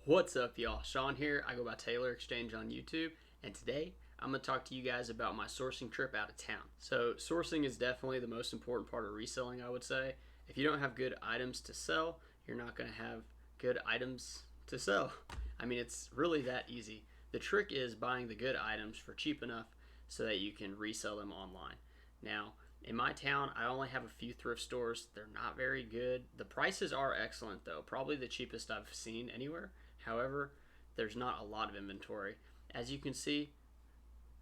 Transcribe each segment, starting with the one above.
What's up, y'all? Sean here. I go by Taylor Exchange on YouTube, and today I'm going to talk to you guys about my sourcing trip out of town. So, sourcing is definitely the most important part of reselling, I would say. If you don't have good items to sell, you're not going to have good items to sell. I mean, it's really that easy. The trick is buying the good items for cheap enough so that you can resell them online. Now, in my town, I only have a few thrift stores. They're not very good. The prices are excellent, though. Probably the cheapest I've seen anywhere. However, there's not a lot of inventory. As you can see,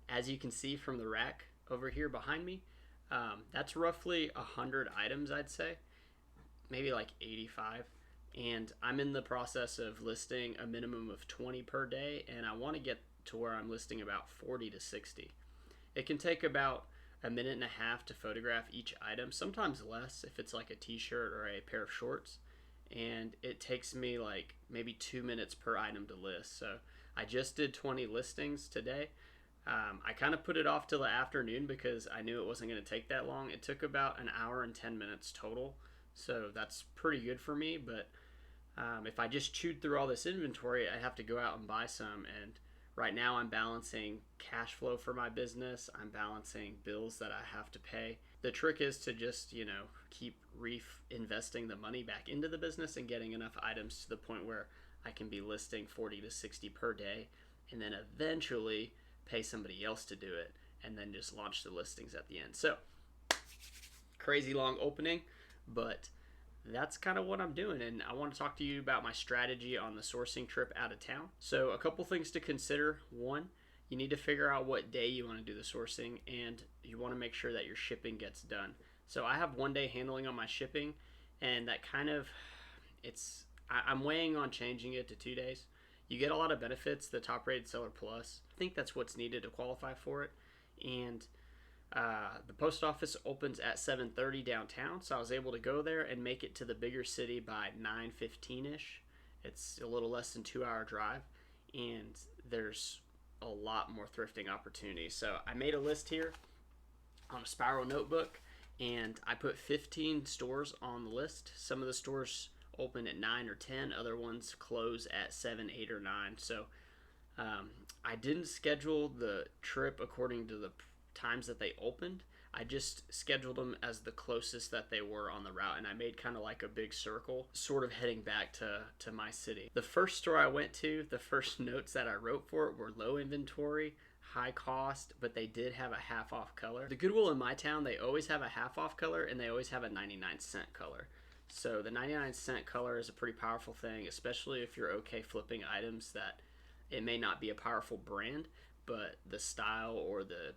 from the rack over here behind me, that's roughly 100 items, I'd say, maybe like 85. And I'm in the process of listing a minimum of 20 per day, and I want to get to where I'm listing about 40 to 60. It can take about a minute and a half to photograph each item, sometimes less if it's like a t-shirt or a pair of shorts, and it takes me like maybe 2 minutes per item to list. So I just did 20 listings today. I kind of put it off till the afternoon because I knew it wasn't going to take that long. It took about an hour and 10 minutes total, so that's pretty good for me. But if I just chewed through all this inventory, I have to go out and buy some. And right now I'm balancing cash flow for my business. I'm balancing bills that I have to pay. The trick is to just, keep reinvesting the money back into the business and getting enough items to the point where I can be listing 40 to 60 per day, and then eventually pay somebody else to do it, and then just launch the listings at the end. So, crazy long opening, but that's kind of what I'm doing, and I want to talk to you about my strategy on the sourcing trip out of town. So a couple things to consider. One, you need to figure out what day you want to do the sourcing, and you want to make sure that your shipping gets done. So I have 1 day handling on my shipping, and that kind of, I'm weighing on changing it to 2 days. You get a lot of benefits, the top rated seller plus. I think that's what's needed to qualify for it. And the post office opens at 7:30 downtown, so I was able to go there and make it to the bigger city by 9:15ish. It's a little less than 2 hour drive, and there's a lot more thrifting opportunities. So I made a list here on a spiral notebook, and I put 15 stores on the list. Some of the stores open at 9 or 10, other ones close at 7, 8, or 9. So I didn't schedule the trip according to the times that they opened. I just scheduled them as the closest that they were on the route, and I made kind of like a big circle sort of heading back to my city. The first store I went to, the first notes that I wrote for it were low inventory, high cost, but they did have a half off color. The Goodwill in my town, they always have a half off color, and they always have a 99-cent color. So the 99-cent color is a pretty powerful thing, especially if you're okay flipping items that it may not be a powerful brand, but the style or the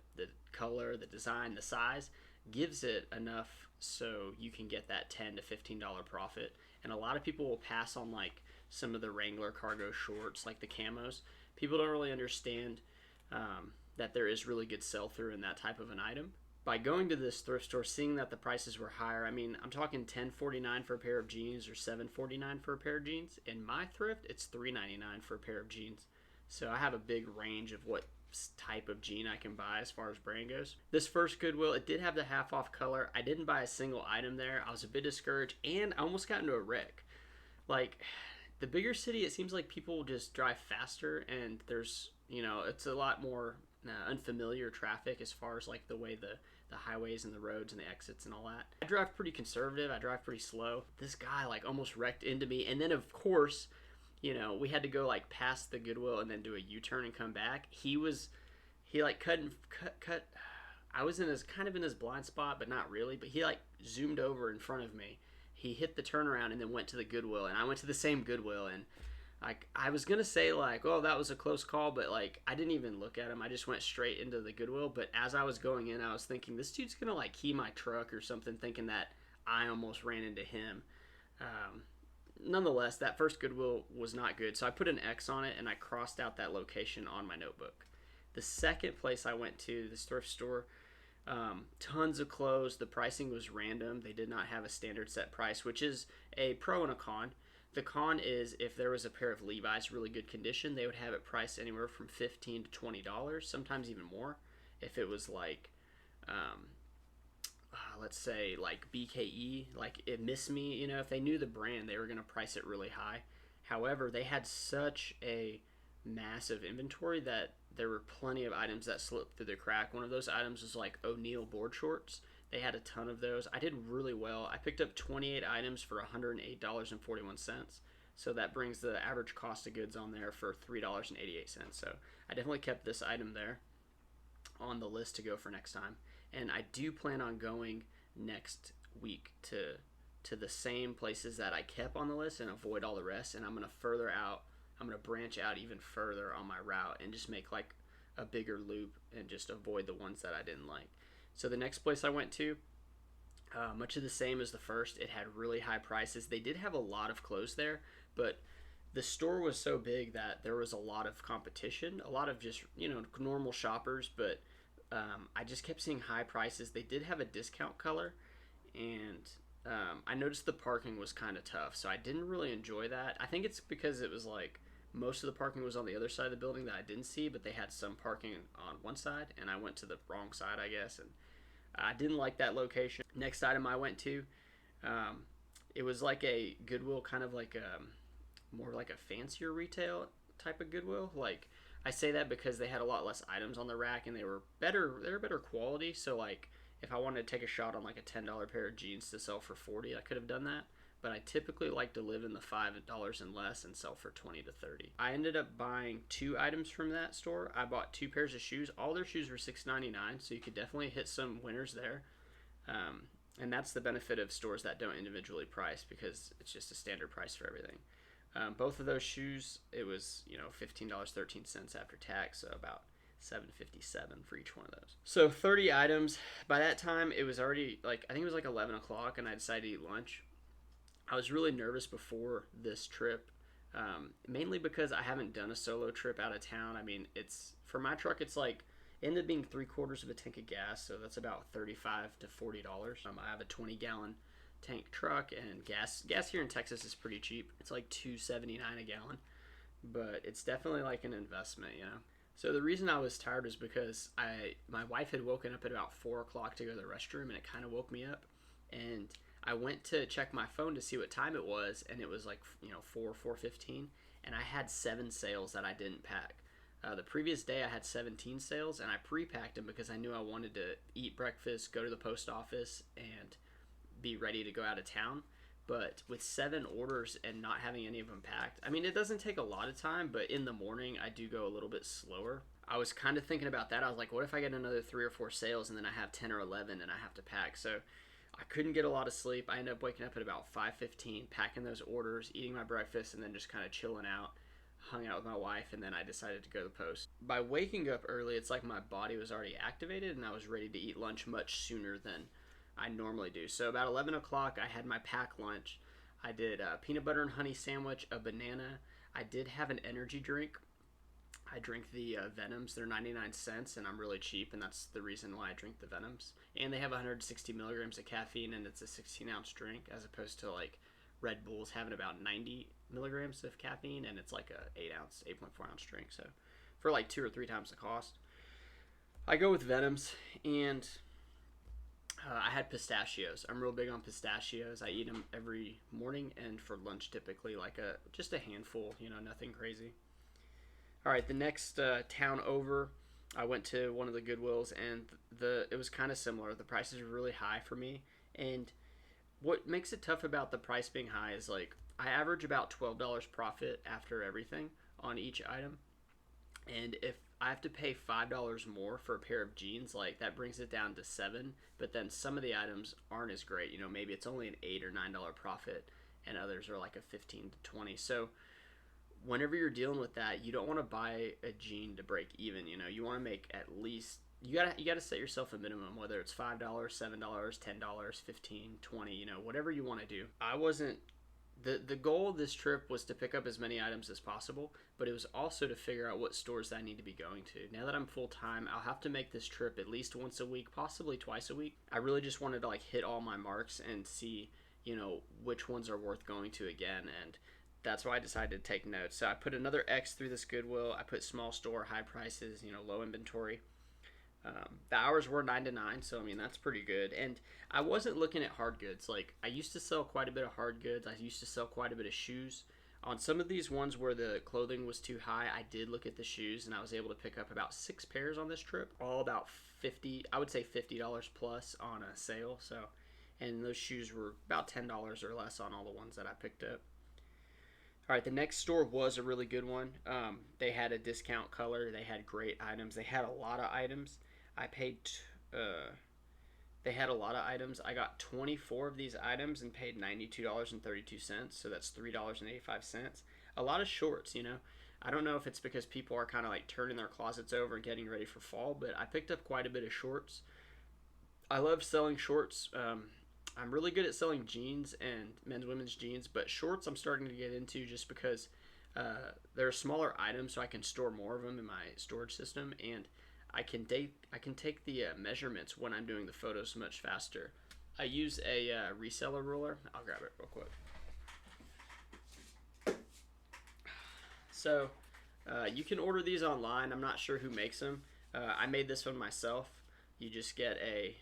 color, the design, the size gives it enough so you can get that $10 to $15 profit. And a lot of people will pass on like some of the Wrangler cargo shorts, like the camos. People don't really understand that there is really good sell-through in that type of an item. By going to this thrift store, seeing that the prices were higher, I mean, I'm talking $10.49 for a pair of jeans or $7.49 for a pair of jeans. In my thrift, it's $3.99 for a pair of jeans. So I have a big range of what type of jean I can buy as far as brand goes. This first Goodwill, it did have the half off color. I didn't buy a single item there. I was a bit discouraged, and I almost got into a wreck. Like, the bigger city, it seems like people just drive faster, and there's, it's a lot more unfamiliar traffic as far as like the way the highways and the roads and the exits and all that. I drive pretty conservative. I drive pretty slow. This guy like almost wrecked into me, and then of course, we had to go like past the Goodwill and then do a U-turn and come back. He like cut. I was in his blind spot, but not really. But he like zoomed over in front of me. He hit the turnaround and then went to the Goodwill, and I went to the same Goodwill, and like I was gonna say like, oh, that was a close call, but like I didn't even look at him. I just went straight into the Goodwill. But as I was going in, I was thinking this dude's gonna like key my truck or something, thinking that I almost ran into him. Nonetheless, that first Goodwill was not good, so I put an X on it and I crossed out that location on my notebook. The second place I went to, this thrift store, tons of clothes. The pricing was random. They did not have a standard set price, which is a pro and a con. The con is if there was a pair of Levi's really good condition, they would have it priced anywhere from $15 to $20, sometimes even more. If it was like let's say like BKE, like it Miss Me, if they knew the brand, they were going to price it really high. However, they had such a massive inventory that there were plenty of items that slipped through the crack. One of those items was like O'Neill board shorts. They had a ton of those. I did really well. I picked up 28 items for $108.41. So that brings the average cost of goods on there for $3.88. So I definitely kept this item there on the list to go for next time. And I do plan on going next week to the same places that I kept on the list and avoid all the rest. And I'm going to branch out even further on my route and just make like a bigger loop and just avoid the ones that I didn't like. So the next place I went to, much of the same as the first. It had really high prices. They did have a lot of clothes there, but the store was so big that there was a lot of competition, a lot of just, normal shoppers, but I just kept seeing high prices. They did have a discount color, and I noticed the parking was kind of tough, so I didn't really enjoy that. I think it's because it was like most of the parking was on the other side of the building that I didn't see, but they had some parking on one side, and I went to the wrong side, I guess, and I didn't like that location. Next item I went to, it was like a Goodwill, kind of like more like a fancier retail type of Goodwill. Like, I say that because they had a lot less items on the rack, and they were better quality. So like, if I wanted to take a shot on like a $10 pair of jeans to sell for $40, I could have done that. But I typically like to live in the $5 and less and sell for $20 to $30. I ended up buying 2 items from that store. I bought 2 pairs of shoes. All their shoes were $6.99, so you could definitely hit some winners there. And that's the benefit of stores that don't individually price, because it's just a standard price for everything. Both of those shoes, it was $15.13 after tax, so about $7.57 for each one of those. So 30 items. By that time, it was already I think it was like 11 o'clock, and I decided to eat lunch. I was really nervous before this trip, mainly because I haven't done a solo trip out of town. I mean, for my truck, it's like, it ended up being 3/4 of a tank of gas, so that's about $35 to $40. I have a 20-gallon tank truck, and gas here in Texas is pretty cheap. It's like $2.79 a gallon, but it's definitely like an investment, So the reason I was tired was because my wife had woken up at about 4 o'clock to go to the restroom, and it kind of woke me up, and I went to check my phone to see what time it was, and it was like 4:15, and I had 7 sales that I didn't pack. The previous day I had 17 sales, and I pre-packed them because I knew I wanted to eat breakfast, go to the post office, and be ready to go out of town. But with 7 orders and not having any of them packed, I mean, it doesn't take a lot of time, but in the morning I do go a little bit slower. I was kind of thinking about that. I was like, what if I get another 3 or 4 sales and then I have 10 or 11 and I have to pack? So I couldn't get a lot of sleep. I ended up waking up at about 5:15, packing those orders, eating my breakfast, and then just kind of chilling out, hung out with my wife, and then I decided to go to the post. By waking up early, it's like my body was already activated, and I was ready to eat lunch much sooner than I normally do. So about 11 o'clock, I had my packed lunch. I did a peanut butter and honey sandwich, a banana. I did have an energy drink. I drink the Venoms. They're 99 cents, and I'm really cheap, and that's the reason why I drink the Venoms. And they have 160 milligrams of caffeine, and it's a 16-ounce drink, as opposed to like Red Bull's having about 90 milligrams of caffeine, and it's like a 8.4-ounce drink. So for like 2 or 3 times the cost. I go with Venoms, and I had pistachios. I'm real big on pistachios. I eat them every morning, and for lunch typically like just a handful, nothing crazy. All right, the next town over, I went to one of the Goodwills, and it was kind of similar. The prices were really high for me, and what makes it tough about the price being high is like I average about $12 profit after everything on each item, and if I have to pay $5 more for a pair of jeans, like that brings it down to $7. But then some of the items aren't as great. Maybe it's only an $8 or $9 profit, and others are like a 15 to 20. So whenever you're dealing with that, you don't want to buy a jean to break even. You want to make at least, you gotta set yourself a minimum, whether it's $5, $7, $10, 15, 20, whatever you want to do. The goal of this trip was to pick up as many items as possible, but it was also to figure out what stores that I need to be going to. Now that I'm full-time, I'll have to make this trip at least once a week, possibly twice a week. I really just wanted to hit all my marks and see, which ones are worth going to again, and that's why I decided to take notes. So I put another X through this Goodwill. I put small store, high prices, low inventory. The hours were 9 to 9, so I mean that's pretty good. And I wasn't looking at hard goods. Like, I used to sell quite a bit of hard goods. I used to sell quite a bit of shoes On some of these ones where the clothing was too high, I did look at the shoes, and I was able to pick up about 6 pairs on this trip, all about 50, I would say $50 plus on a sale. So, and those shoes were about $10 or less on all the ones that I picked up. All right, the next store was a really good one. They had a discount color. They had great items. They had a lot of items. I paid. They had a lot of items. I got 24 of these items and paid $92.32. So that's $3.85. A lot of shorts, you know. I don't know if it's because people are kind of like turning their closets over and getting ready for fall, but I picked up quite a bit of shorts. I love selling shorts. I'm really good at selling jeans and men's, women's jeans, but shorts I'm starting to get into just because they're smaller items, so I can store more of them in my storage system, and I can take the measurements when I'm doing the photos much faster. I use a reseller ruler. I'll grab it real quick. So you can order these online. I'm not sure who makes them. I made this one myself. You just get a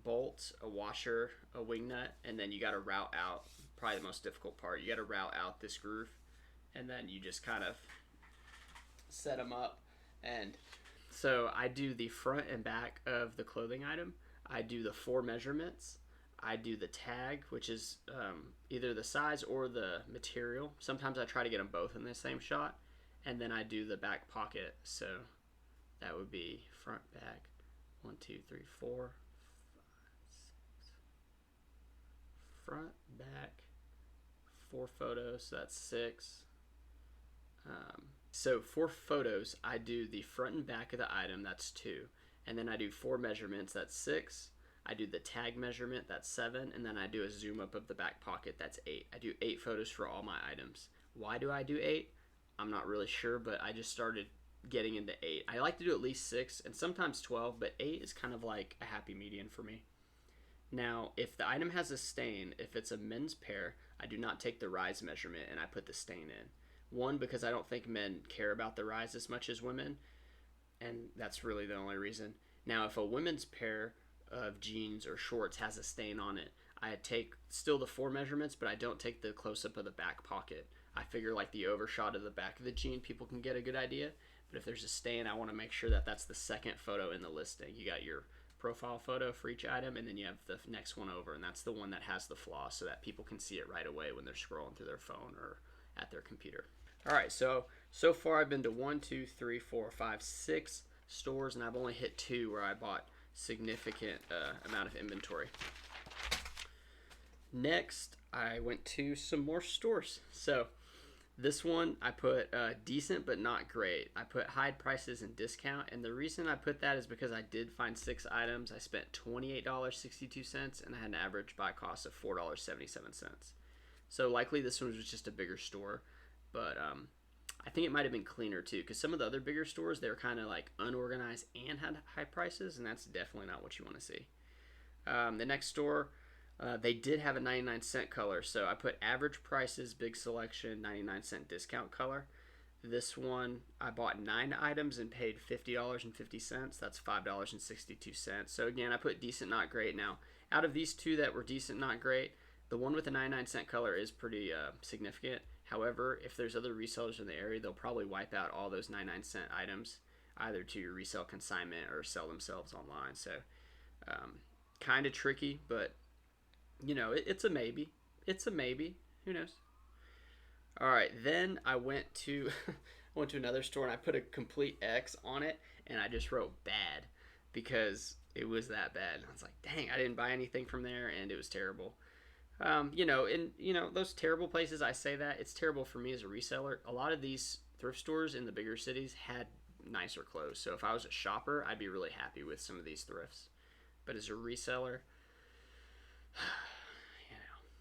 bolt, a washer, a wing nut, and then you got to route out, probably the most difficult part, you got to route out this groove, and then you just kind of set them up. And so I do the front and back of the clothing item. I do the 4 measurements. I do the tag, which is either the size or the material. Sometimes I try to get them both in the same shot. And then I do the back pocket. So that would be front, back, 1, 2, 3, 4, 5, 6. Front, back, 4 photos. So that's 6. So for photos, I do the front and back of the item, that's 2. And then I do 4 measurements, that's 6. I do the tag measurement, that's 7. And then I do a zoom up of the back pocket, that's 8. I do 8 photos for all my items. Why do I do 8? I'm not really sure, but I just started getting into 8. I like to do at least 6 and sometimes 12, but 8 is kind of like a happy median for me. Now, if the item has a stain, if it's a men's pair, I do not take the rise measurement and I put the stain in. One, because I don't think men care about the rise as much as women, and that's really the only reason. Now, if a women's pair of jeans or shorts has a stain on it, I take still the 4 measurements, but I don't take the close-up of the back pocket. I figure like the overshot of the back of the jean, people can get a good idea. But if there's a stain, I want to make sure that that's the second photo in the listing. You got your profile photo for each item, and then you have the next one over, and that's the one that has the flaw so that people can see it right away when they're scrolling through their phone or at their computer. All right, so far I've been to 1, 2, 3, 4, 5, 6 stores, and I've only hit 2 where I bought significant amount of inventory. Next, I went to some more stores. So this one I put decent but not great. I put high prices and discount, and the reason I put that is because I did find 6 items. I spent $28.62, and I had an average buy cost of $4.77. So likely this one was just a bigger store. But I think it might have been cleaner too, because some of the other bigger stores, they were kind of like unorganized and had high prices, and that's definitely not what you want to see. The next store, they did have a 99-cent color, so I put average prices, big selection, 99-cent discount color. This one, I bought 9 items and paid $50.50. That's $5.62. So again, I put decent, not great. Now, out of these 2 that were decent, not great, the one with the 99-cent color is pretty significant. However, if there's other resellers in the area, they'll probably wipe out all those 99-cent items, either to your resale consignment or sell themselves online. So, kind of tricky, but, you know, it's a maybe. It's a maybe. Who knows? All right, then I went to another store, and I put a complete X on it, and I just wrote bad because it was that bad. I was like, dang, I didn't buy anything from there, and it was terrible. Those terrible places, I say that, it's terrible for me as a reseller. A lot of these thrift stores in the bigger cities had nicer clothes. So if I was a shopper, I'd be really happy with some of these thrifts. But as a reseller,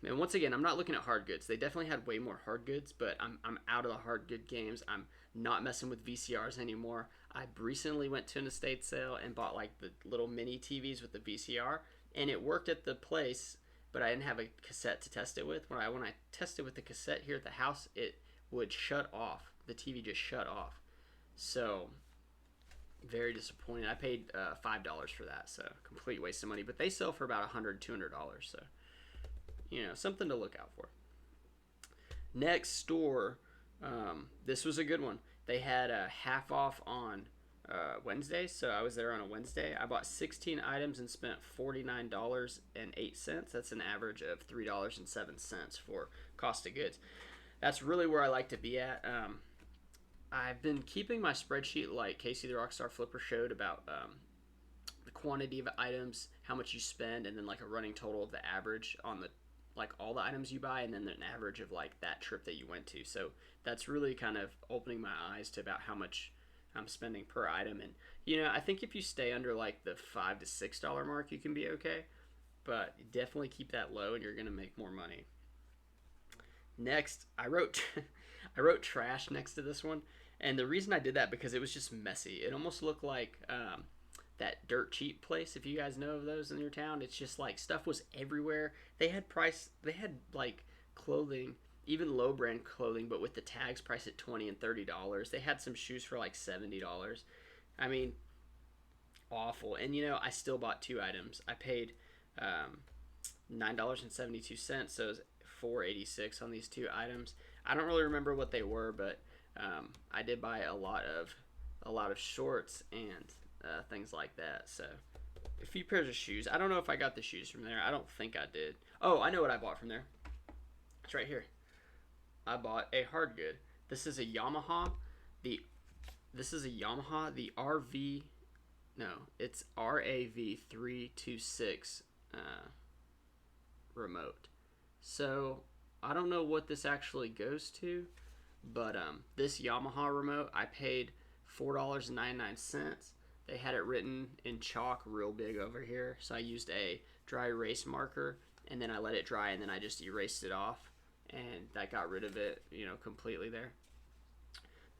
and once again, I'm not looking at hard goods. They definitely had way more hard goods, but I'm out of the hard good games. I'm not messing with VCRs anymore. I recently went to an estate sale and bought like the little mini TVs with the VCR, and it worked at the place, but I didn't have a cassette to test it with. When I tested with the cassette here at the house, it would shut off. The TV just shut off. So, very disappointed. I paid $5 for that, so complete waste of money. But they sell for about $100, $200, so, something to look out for. Next store, this was a good one. They had a half off on Wednesday, so I was there on a Wednesday. I bought 16 items and spent $49.08. That's an average of $3.07 for cost of goods. That's really where I like to be at. I've been keeping my spreadsheet like Casey the Rockstar Flipper showed about the quantity of items, how much you spend, and then like a running total of the average on the like all the items you buy, and then an average of like that trip that you went to. So that's really kind of opening my eyes to about how much I'm spending per item. And I think if you stay under like the $5 to $6 mark, you can be okay. But definitely keep that low, and you're gonna make more money. Next, I wrote I wrote trash next to this one, and the reason I did that because it was just messy. It almost looked like that dirt cheap place, if you guys know of those in your town. It's just like stuff was everywhere. They had like clothing, even low brand clothing, but with the tags priced at $20 and $30. They had some shoes for like $70. I mean, awful. And I still bought two items. I paid $9.72, so it was $4.86 on these two items. I don't really remember what they were, but I did buy a lot of shorts and things like that. So a few pairs of shoes. I don't know if I got the shoes from there. I don't think I did. Oh, I know what I bought from there. It's right here. I bought a hard good. This is a Yamaha. The RV. No, it's RAV326 remote. So I don't know what this actually goes to, but this Yamaha remote I paid $4.99. They had it written in chalk real big over here, so I used a dry erase marker, and then I let it dry, and then I just erased it off, and that got rid of it, completely there.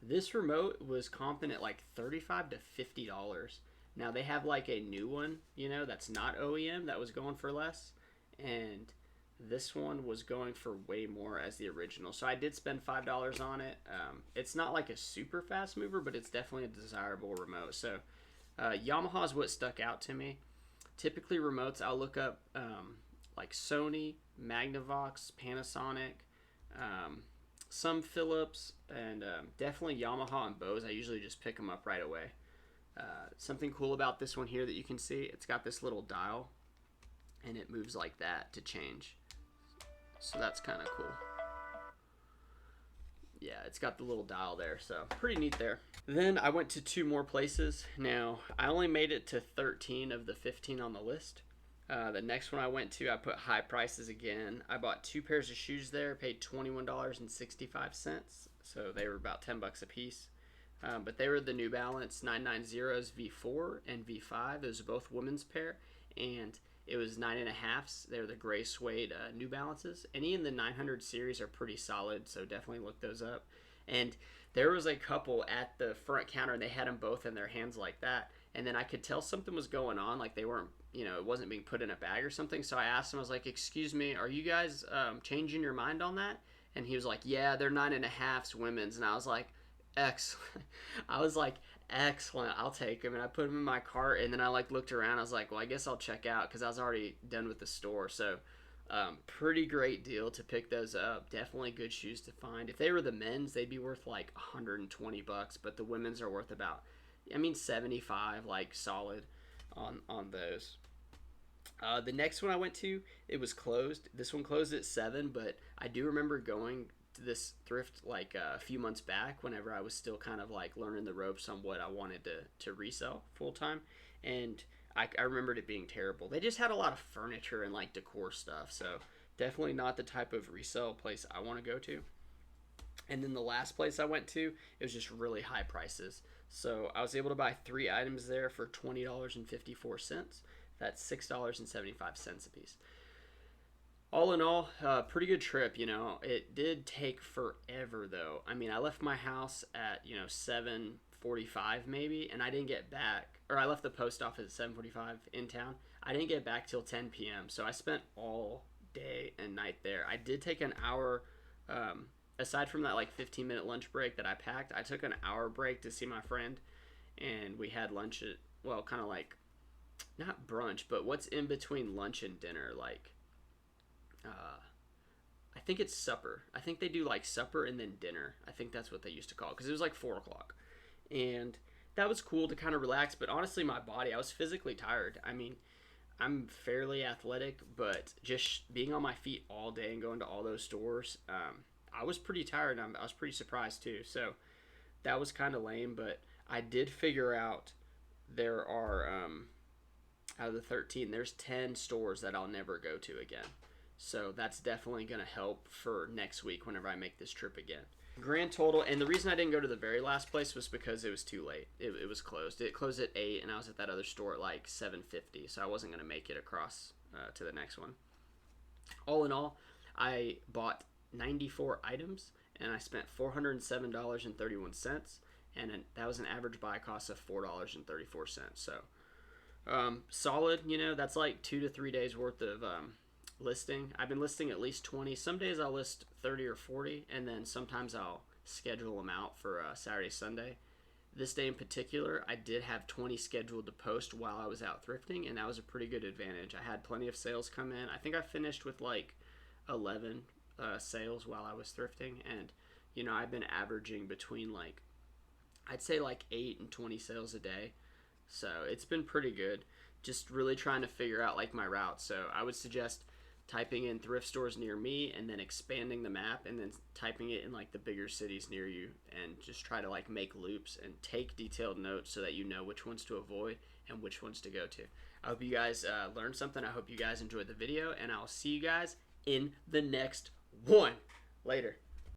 This remote was comping at like $35 to $50. Now they have like a new one, that's not OEM, that was going for less, and this one was going for way more as the original. So I did spend $5 on it. It's not like a super fast mover, but it's definitely a desirable remote. So Yamaha is what stuck out to me. Typically remotes, I'll look up like Sony, Magnavox, Panasonic, some Philips, and definitely Yamaha and Bose. I usually just pick them up right away. Something cool about this one here that you can see, it's got this little dial, and it moves like that to change. So that's kind of cool. Yeah, it's got the little dial there, so pretty neat there. Then I went to two more places. Now, I only made it to 13 of the 15 on the list. The next one I went to, I put high prices again. I bought two pairs of shoes there, paid $21.65, so they were about 10 bucks a piece. But they were the New Balance 990s V4 and V5. Those are both women's pair, and it was 9.5s. They're the gray suede New Balances. Any in the 900 series are pretty solid, so definitely look those up. And there was a couple at the front counter, and they had them both in their hands like that. And then I could tell something was going on, like they weren't, it wasn't being put in a bag or something. So I asked him, I was like, "Excuse me, are you guys changing your mind on that?" And he was like, "Yeah, they're 9.5s women's." And I was like, "Excellent." I was like, "Excellent, I'll take them." And I put them in my cart, and then I looked around. I was like, well, I guess I'll check out, because I was already done with the store. So pretty great deal to pick those up. Definitely good shoes to find. If they were the men's, they'd be worth like 120 bucks, but the women's are worth about 75, like solid on those. The next one I went to, it was closed. This one closed at 7, but I do remember going to this thrift like a few months back whenever I was still kind of like learning the ropes on what I wanted to resell full time, and I remembered it being terrible. They just had a lot of furniture and like decor stuff, so definitely not the type of resale place I want to go to. And then the last place I went to, it was just really high prices. So I was able to buy 3 items there for $20.54. That's $6.75 a piece. All in all, pretty good trip. It did take forever though. I mean, I left my house at 7:45 maybe, and I didn't get back, or I left the post office at 7:45 in town. I didn't get back till 10 p.m. So I spent all day and night there. I did take an hour, aside from that like 15-minute lunch break that I packed. I took an hour break to see my friend, and we had lunch at, well, kind of like not brunch, but what's in between lunch and dinner, like I think it's supper. I think they do like supper and then dinner. I think that's what they used to call it, because it was like 4 o'clock, and that was cool to kind of relax. But honestly, my body, I was physically tired. I mean, I'm fairly athletic, but just being on my feet all day and going to all those stores, I was pretty tired. And I was pretty surprised too. So that was kind of lame, but I did figure out there are out of the 13, there's 10 stores that I'll never go to again. So that's definitely going to help for next week whenever I make this trip again. Grand total, and the reason I didn't go to the very last place was because it was too late. It was closed. It closed at 8, and I was at that other store at like 7:50, so I wasn't going to make it across to the next one. All in all, I bought 94 items, and I spent $407.31, and that was an average buy cost of $4.34. So solid, that's like 2 to 3 days worth of listing. I've been listing at least 20. Some days I'll list 30 or 40, and then sometimes I'll schedule them out for Saturday, Sunday. This day in particular, I did have 20 scheduled to post while I was out thrifting, and that was a pretty good advantage. I had plenty of sales come in. I think I finished with like 11 sales while I was thrifting, and I've been averaging between like, I'd say like 8 and 20 sales a day. So it's been pretty good. Just really trying to figure out like my route. So I would suggest typing in thrift stores near me and then expanding the map and then typing it in like the bigger cities near you, and just try to like make loops and take detailed notes so that you know which ones to avoid and which ones to go to. I hope you guys learned something. I hope you guys enjoyed the video, and I'll see you guys in the next one. Later.